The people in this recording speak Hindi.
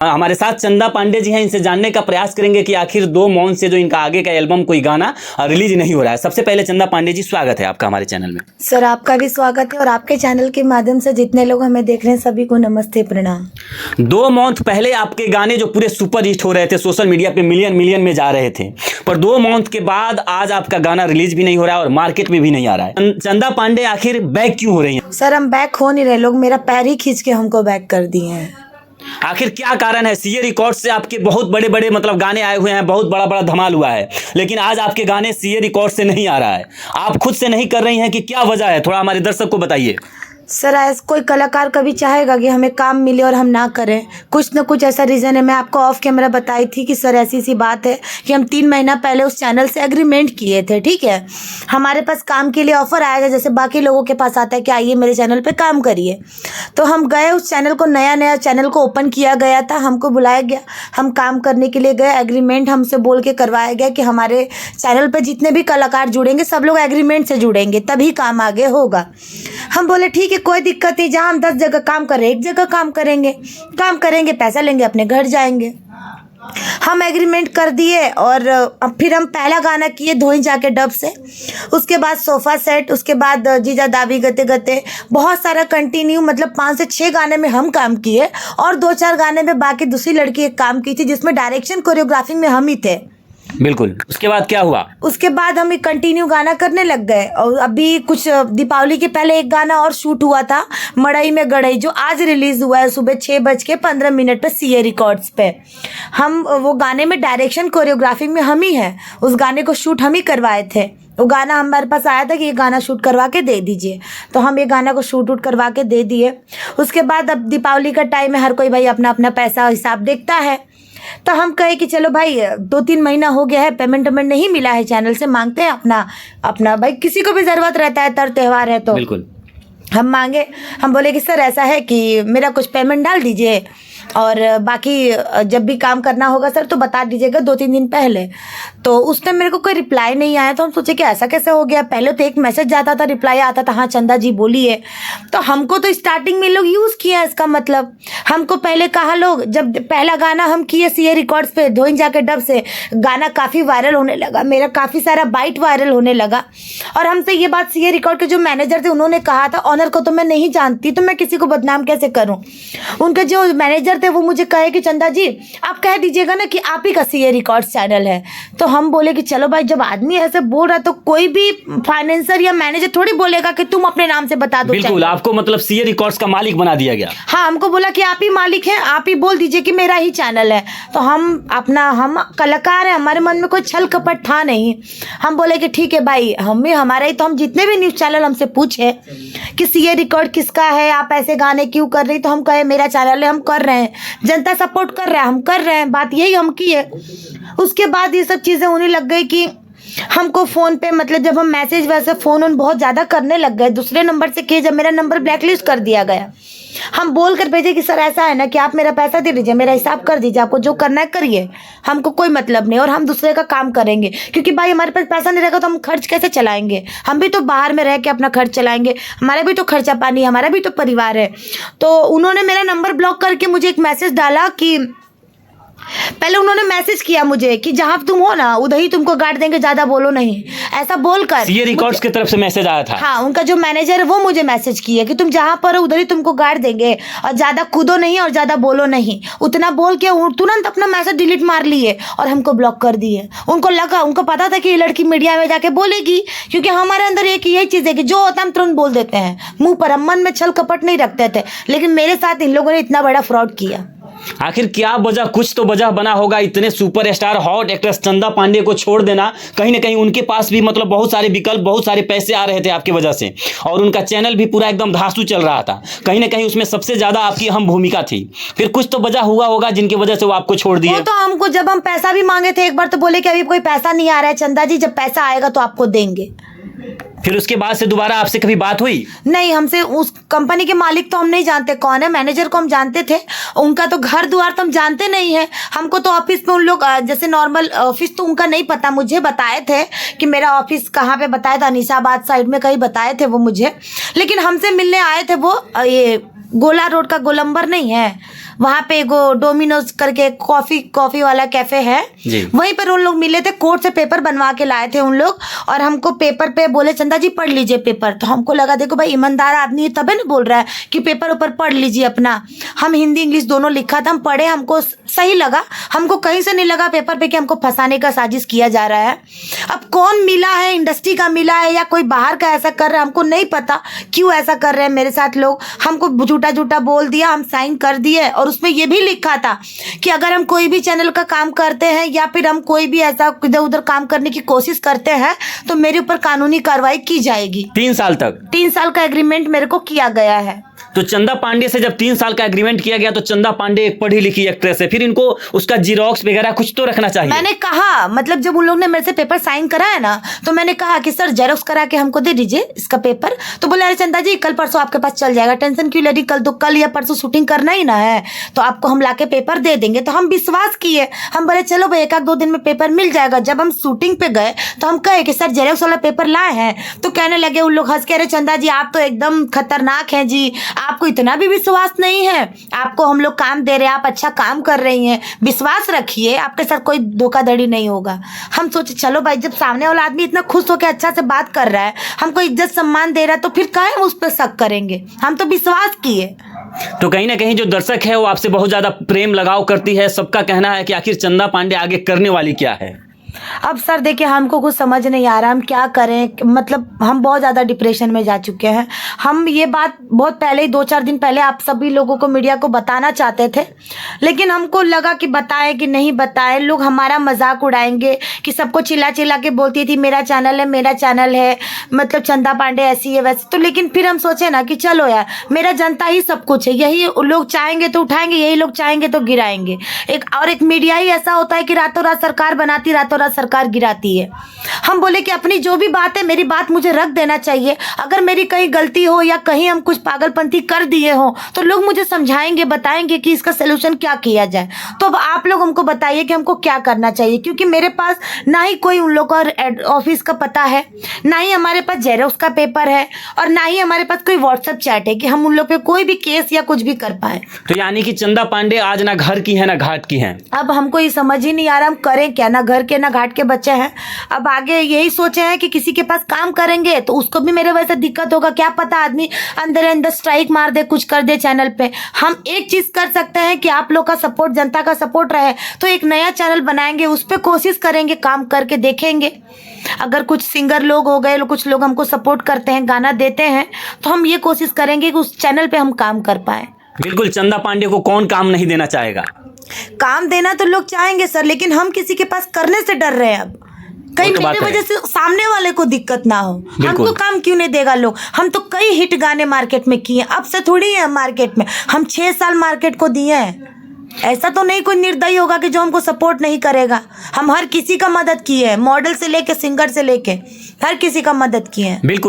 हमारे साथ चंदा पांडे जी हैं, इनसे जानने का प्रयास करेंगे कि आखिर 2 मौन से जो इनका आगे का एल्बम कोई गाना रिलीज नहीं हो रहा है। सबसे पहले चंदा पांडे जी, स्वागत है आपका हमारे चैनल में। सर आपका भी स्वागत है और आपके चैनल के माध्यम से जितने लोग हमें देख रहे हैं सभी को नमस्ते प्रणाम। 2 मंथ पहले आपके गाने जो पूरे सुपर हिट हो रहे थे, सोशल मीडिया पे मिलियन में जा रहे थे, पर 2 मंथ के बाद आज आपका गाना रिलीज भी नहीं हो रहा है और मार्केट में भी नहीं आ रहा है। चंदा पांडे आखिर बैक क्यों हो रही हैं? सर हम बैक हो नहीं रहे, लोग मेरा पैर ही खींच के हमको बैक कर दिए हैं। आखिर क्या कारण है? सीए रिकॉर्ड से आपके बहुत बड़े मतलब गाने आए हुए हैं, बहुत बड़ा धमाल हुआ है, लेकिन आज आपके गाने सीए रिकॉर्ड से नहीं आ रहा है। आप खुद से नहीं कर रही हैं कि क्या वजह है? थोड़ा हमारे दर्शक को बताइए। सर ऐसा कोई कलाकार कभी चाहेगा कि हमें काम मिले और हम ना करें? कुछ न कुछ ऐसा रीज़न है। मैं आपको ऑफ कैमरा बताई थी कि सर ऐसी सी बात है कि हम 3 महीना पहले उस चैनल से एग्रीमेंट किए थे, ठीक है। हमारे पास काम के लिए ऑफर आया था, जैसे बाकी लोगों के पास आता है कि आइए मेरे चैनल पे काम करिए। तो हम गए, उस चैनल को नया चैनल को ओपन किया गया था, हमको बुलाया गया, हम काम करने के लिए गए। एग्रीमेंट हमसे बोल के करवाया गया कि हमारे चैनल पर जितने भी कलाकार जुड़ेंगे सब लोग एग्रीमेंट से जुड़ेंगे, तभी काम आगे होगा। हम बोले ठीक है, कोई दिक्कत नहीं, जहाँ हम 10 जगह काम कर रहे हैं 1 जगह काम करेंगे, पैसा लेंगे, अपने घर जाएंगे। हम एग्रीमेंट कर दिए और अब फिर हम पहला गाना किए धोई जाके डब से, उसके बाद सोफ़ा सेट, उसके बाद जीजा दाबी गते गते, बहुत सारा कंटिन्यू, मतलब 5 से 6 गाने में हम काम किए और 2-4 गाने में बाकी दूसरी लड़की एक काम की थी, जिसमें डायरेक्शन कोरियोग्राफी में हम ही थे। बिल्कुल। उसके बाद क्या हुआ? उसके बाद हम एक कंटिन्यू गाना करने लग गए और अभी कुछ दीपावली के पहले एक गाना और शूट हुआ था, मड़ई में गड़ई, जो आज रिलीज हुआ है सुबह 6:15 पे सीए रिकॉर्ड्स पे। हम वो गाने में डायरेक्शन कोरियोग्राफी में हम ही हैं, उस गाने को शूट हम ही करवाए थे। वो गाना हमारे पास आया था कि ये गाना शूट करवा के दे दीजिए, तो हम ये गाना को शूट करवा के दे दिए। उसके बाद अब दीपावली का टाइम है, हर कोई भाई अपना अपना पैसा हिसाब देखता है, तो हम कहे कि चलो भाई 2-3 महीना हो गया है, पेमेंट नहीं मिला है, चैनल से मांगते हैं अपना भाई, किसी को भी ज़रूरत रहता है, तर त्यौहार है तो बिल्कुल हम मांगे। हम बोले कि सर ऐसा है कि मेरा कुछ पेमेंट डाल दीजिए और बाकी जब भी काम करना होगा सर तो बता दीजिएगा 2-3 दिन पहले। तो उस टाइम मेरे को कोई रिप्लाई नहीं आया, तो हम सोचे कि ऐसा कैसे हो गया। पहले तो एक मैसेज जाता था, रिप्लाई आता था, हाँ चंदा जी बोलिए। तो हमको तो स्टार्टिंग में लोग यूज़ किया इसका मतलब, हमको पहले कहा लोग, जब पहला गाना हम किए सीए रिकॉर्ड्स पे धोइन जाके डब से, गाना काफ़ी वायरल होने लगा, मेरा काफ़ी सारा बाइट वायरल होने लगा। और हमसे ये बात सीए रिकॉर्ड के जो मैनेजर थे उन्होंने कहा था, ऑनर को तो मैं नहीं जानती, तो मैं किसी को बदनाम कैसे करूँ। उनके जो मैनेजर थे वो मुझे कहे कि चंदा जी आप कह दीजिएगा ना कि आप ही का सीए रिकॉर्ड्स चैनल है। तो हम बोले कि चलो भाई, जब आदमी ऐसे बोल रहा है तो कोई भी फाइनेंसर या मैनेजर थोड़ी बोलेगा कि तुम अपने नाम से बता दो। बिल्कुल, आपको मतलब सीए रिकॉर्ड्स का मालिक बना दिया गया। हाँ, हमको बोला कि आप ही मालिक हैं, आप ही बोल दीजिए कि मेरा ही चैनल है। तो हम कलाकार हैं, हमारे मन में कोई छल कपट था नहीं। हम बोले कि ठीक है भाई, हमारा ही तो, हम जितने भी न्यूज़ चैनल हमसे पूछे कि सीए रिकॉर्ड किसका है, आप ऐसे गाने क्यों कर रही, तो हम कहे मेरा चैनल है, हम कर रहे हैं, जनता सपोर्ट कर रहा है, हम कर रहे हैं, बात यही हम की है। उसके बाद ये सब चीज़ें होने लग गई कि हमको फ़ोन पे, मतलब जब हम मैसेज वैसे फ़ोन बहुत ज़्यादा करने लग गए, दूसरे नंबर से किए, जब मेरा नंबर ब्लैकलिस्ट कर दिया गया, हम बोल कर भेजे कि सर ऐसा है ना कि आप मेरा पैसा दे दीजिए, मेरा हिसाब कर दीजिए, आपको जो करना है करिए, हमको कोई मतलब नहीं, और हम दूसरे का काम करेंगे, क्योंकि भाई हमारे पास पैसा नहीं रहेगा तो हम खर्च कैसे चलाएंगे, हम भी तो बाहर में रह के अपना खर्च चलाएंगे, हमारा भी तो खर्चा पानी, हमारा भी तो परिवार है। तो उन्होंने मेरा नंबर ब्लॉक करके मुझे एक मैसेज डाला कि, पहले उन्होंने मैसेज किया मुझे कि जहाँ तुम हो ना उधर ही तुमको गाड़ देंगे, ज़्यादा बोलो नहीं, ऐसा बोलकर सीए रिकॉर्ड्स की तरफ से मैसेज आया था। हाँ, उनका जो मैनेजर है वो मुझे मैसेज किया कि तुम जहाँ पर हो उधर ही तुमको गाड़ देंगे, और ज़्यादा कूदो नहीं और ज़्यादा बोलो नहीं, उतना बोल के तुरंत अपना मैसेज डिलीट मार लिए और हमको ब्लॉक कर दिए। उनको पता था कि ये लड़की मीडिया में जाके बोलेगी, क्योंकि हमारे अंदर एक यही चीज़ है कि जो होता हम तुरंत बोल देते हैं मुँह पर, हम मन में छल कपट नहीं रखते थे। लेकिन मेरे साथ इन लोगों ने इतना बड़ा फ्रॉड किया। आखिर क्या वजह, कुछ तो वजह बना होगा, इतने सुपरस्टार हॉट एक्ट्रेस चंदा पांडे को छोड़ देना, कहीं ना कहीं उनके पास भी मतलब बहुत सारे विकल्प, बहुत सारे पैसे आ रहे थे आपकी वजह से, और उनका चैनल भी पूरा एकदम धांसू चल रहा था, कहीं ना कहीं उसमें सबसे ज़्यादा आपकी अहम भूमिका थी। फिर कुछ तो वजह हुआ होगा जिनकी वजह से वो आपको छोड़ दिए। वो तो हमको, जब हम पैसा भी मांगे थे एक बार, तो बोले कि अभी कोई पैसा नहीं आ रहा है चंदा जी, जब पैसा आएगा तो आपको देंगे। फिर उसके बाद से दोबारा आपसे कभी बात हुई? नहीं, हमसे, उस कंपनी के मालिक तो हम नहीं जानते कौन है, मैनेजर को हम जानते थे, उनका तो घर द्वार तो हम जानते नहीं है। हमको तो ऑफिस में उन लोग, जैसे नॉर्मल ऑफिस तो उनका नहीं पता, मुझे बताए थे कि मेरा ऑफिस कहाँ पे बताया था, अनीसाबाद साइड में कहीं बताए थे वो मुझे। लेकिन हमसे मिलने आए थे वो, ये गोला रोड का गोलंबर नहीं है, वहाँ पे एगो डोमिनोज करके कॉफी वाला कैफे है, जी। वहीं पर उन लोग मिले थे, कोर्ट से पेपर बनवा के लाए थे उन लोग, और हमको पेपर पे बोले चंदा जी पढ़ लीजिए पेपर। तो हमको लगा देखो भाई ईमानदार आदमी है तबे ना बोल रहा है कि पेपर ऊपर पढ़ लीजिए अपना। हम हिंदी इंग्लिश दोनों लिखा था, हम पढ़े, हमको सही लगा, हमको कहीं से नहीं लगा पेपर पे कि हमको फंसाने का साजिश किया जा रहा है। अब कौन मिला है, इंडस्ट्री का मिला है या कोई बाहर का ऐसा कर रहा है, हमको नहीं पता क्यों ऐसा कर रहे हैं मेरे साथ लोग। हमको झूठा झूठा बोल दिया, हम साइन कर दिए, और उसमें ये भी लिखा था कि अगर हम कोई भी चैनल का काम करते हैं या फिर हम कोई भी ऐसा इधर उधर काम करने की कोशिश करते हैं तो मेरे ऊपर कानूनी कार्रवाई की जाएगी। 3 साल तक 3 साल का एग्रीमेंट मेरे को किया गया है। तो चंदा पांडे से जब 3 साल का एग्रीमेंट किया गया तो चंदा पांडे एक पढ़ी लिखी एक्ट्रेस है, फिर इनको उसका जीरोक्स वगैरह कुछ तो रखना चाहिए। मैंने कहा, मतलब जब उन लोग ने मेरे से पेपर साइन कराया ना, तो मैंने कहा कि सर जेरोक्स करा के हमको दे दीजिए इसका पेपर। तो बोले अरे चंदा जी कल परसों आपके पास चल जाएगा, टेंशन क्यों ले रही, कल तो कल या परसों शूटिंग करना ही ना है, तो आपको हम लाके पेपर दे देंगे। तो हम विश्वास किए, हम बोले चलो भाई 1-2 दिन में पेपर मिल जाएगा। जब हम शूटिंग पे गए तो हम कहे कि सर जेरोक्स वाला पेपर लाए हैं, तो कहने लगे उन लोग हंस के, अरे चंदा जी आप तो एकदम खतरनाक हैं जी, आपको इतना भी विश्वास नहीं है, आपको हम लोग काम दे रहे हैं, आप अच्छा काम कर रही हैं, विश्वास रखिए आपके साथ कोई धोखाधड़ी नहीं होगा। हम सोचे चलो भाई जब सामने वाला आदमी इतना खुश होकर अच्छा से बात कर रहा है, हमको इज्जत सम्मान दे रहा है, तो फिर काहे हम उस पर शक करेंगे, हम तो विश्वास किए। तो कहीं ना कहीं जो दर्शक है वो आपसे बहुत ज्यादा प्रेम लगाव करती है, सबका कहना है कि आखिर चंदा पांडे आगे करने वाली क्या है। अब सर देखिए हमको कुछ समझ नहीं आ रहा हम क्या करें, मतलब हम बहुत ज़्यादा डिप्रेशन में जा चुके हैं। हम ये बात बहुत पहले ही 2-4 दिन पहले आप सभी लोगों को, मीडिया को बताना चाहते थे, लेकिन हमको लगा कि बताएं कि नहीं बताएं, लोग हमारा मजाक उड़ाएंगे कि सबको चिल्ला चिल्ला के बोलती थी मेरा चैनल है मेरा चैनल है, मतलब चंदा पांडे ऐसी है वैसे। तो लेकिन फिर हम सोचे ना कि चलो यार मेरा जनता ही सब कुछ है, यही लोग चाहेंगे तो उठाएंगे, यही लोग चाहेंगे तो गिराएंगे। एक मीडिया ही ऐसा होता है कि रातों रात सरकार बनाती, रातों रात सरकार गिराती है। हम बोले कि अपनी जो भी बात है, मेरी बात मुझे रख देना चाहिए, अगर मेरी कहीं गलती हो या कहीं हम कुछ पागलपंथी कर दिए हो तो लोग मुझे समझाएंगे, बताएंगे कि इसका सलूशन क्या किया जाए। तो अब आप लोग हमको बताइए कि हमको क्या करना चाहिए, क्योंकि मेरे पास ना ही कोई उन लोग का ऑफिस का पता है, ना ही हमारे पास जेरोक्स का पेपर है, और ना ही हमारे पास कोई व्हाट्सएप चैट है कि हम उन लोग पे कोई भी केस या कुछ भी कर पाए। तो यानी कि चंदा पांडे आज ना घर की है ना घाट की है। अब हमको ये समझ ही नहीं आ रहा हम करें क्या, ना घर के ना घाट के बच्चे हैं। अब आगे यही सोचे हैं कि किसी के पास काम करेंगे तो उसको भी मेरे वजह से दिक्कत होगा, क्या पता आदमी अंदर स्ट्राइक मार दे, कुछ कर दे चैनल पे। हम एक चीज कर सकते हैं कि आप लोग का सपोर्ट, जनता का सपोर्ट रहे तो एक नया चैनल बनाएंगे, उस पर कोशिश करेंगे, काम करके देखेंगे। अगर कुछ सिंगर लोग हो गए, कुछ लोग हमको सपोर्ट करते हैं, गाना देते हैं, तो हम ये कोशिश करेंगे कि उस चैनल पे हम काम कर पाए। बिल्कुल, चंदा पांडे को कौन काम नहीं देना चाहेगा। काम देना तो लोग चाहेंगे सर, लेकिन हम किसी के पास करने से डर रहे हैं। अब कहीं तो मेरे वजह से सामने वाले को दिक्कत ना हो। हमको काम क्यों नहीं देगा लोग, हम तो कई हिट गाने मार्केट में किए, अब से थोड़ी है मार्केट में, हम 6 साल मार्केट को दिए हैं। ऐसा तो नहीं कोई निर्दयी होगा कि जो हमको सपोर्ट नहीं करेगा। हम हर किसी का मदद किए हैं, मॉडल से लेके सिंगर से लेके हर किसी का मदद किए हैं। बिल्कुल।